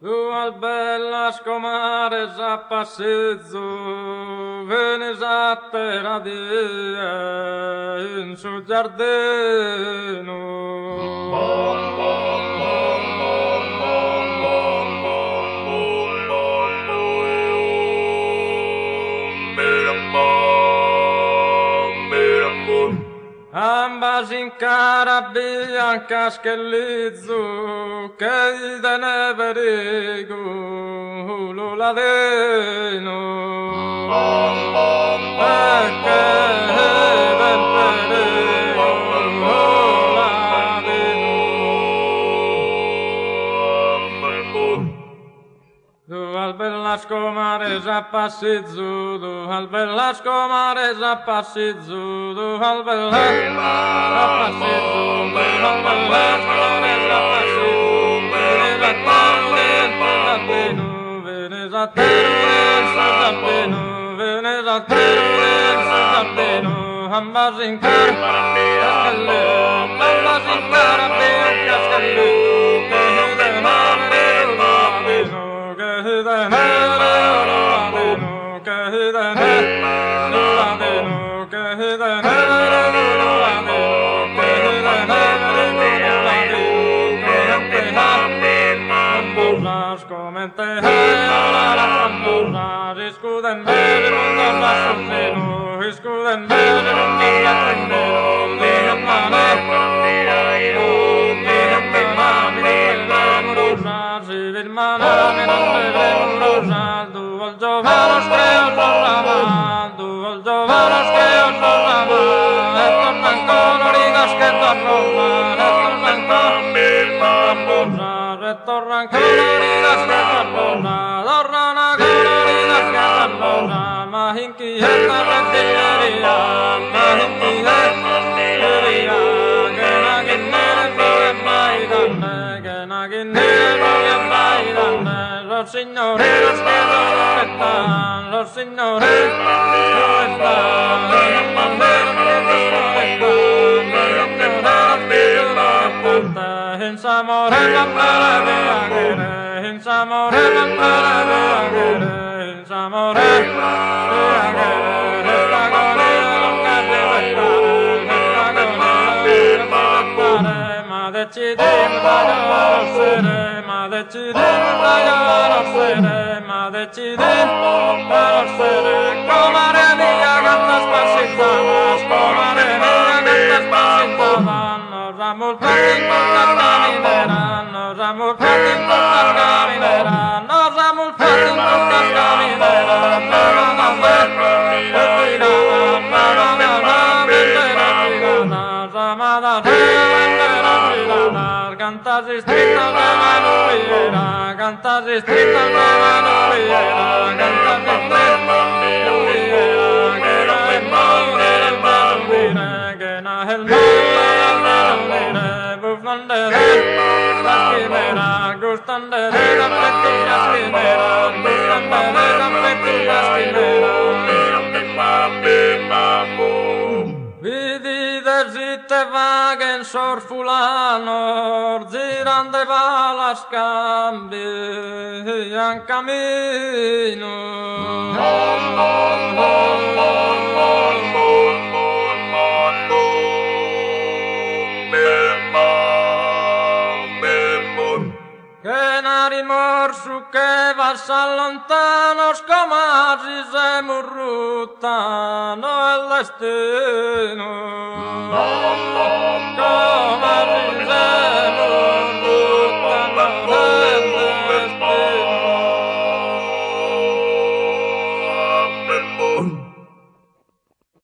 Duas belas comares a passeggio, venes a terra in suo giardino. Ambas in cara bianca schellizzo, che da neverigo lo ladeno. E che del perigo lo ladeno. Duas belas comares a passizzo, duas belas comares a passizzo, duas belas a passizzo, duas belas comares a passizzo, venes a terra, venes a terra, ambas in cara, ambas in cara, bianca scaletta, tornan coloridas que tornan, tornan coloridas que tornan, más inquieta retillería, más inquieta retillería, que na guinea flores bailan, que na guinea flores bailan, los señoreros que no están, los señoreros no están, los banderos que no están, in Samorella para viagere, in Samorella para viagere, in Samorella viagere, sta agonia non cade restare, ma decidimos conoscere, ma decidimos conoscere, ma decidimos conoscere, comare mia cantas pasitadas, comare mia cantas pasitadas, nos vamos fácil por las camineras, nos vamos fácil por las camineras, nos vamos fácil por las camineras, me van a hacer retiradas, me van a hacer retiradas, amadas retiradas, cantas distritas de Manuviera, cantas distritas de Manuviera, cantas distritas de Manuviera, que no es madre el Manuviera, que no es el gustan de las quimeras, gustan de las pequeñas quimeras, gustan de las pequeñas quimeras. Vidi desite vagen sor fulanor, girando balas cambian camino. Rimorso che vas allontano, scomasi se murruttano il destino.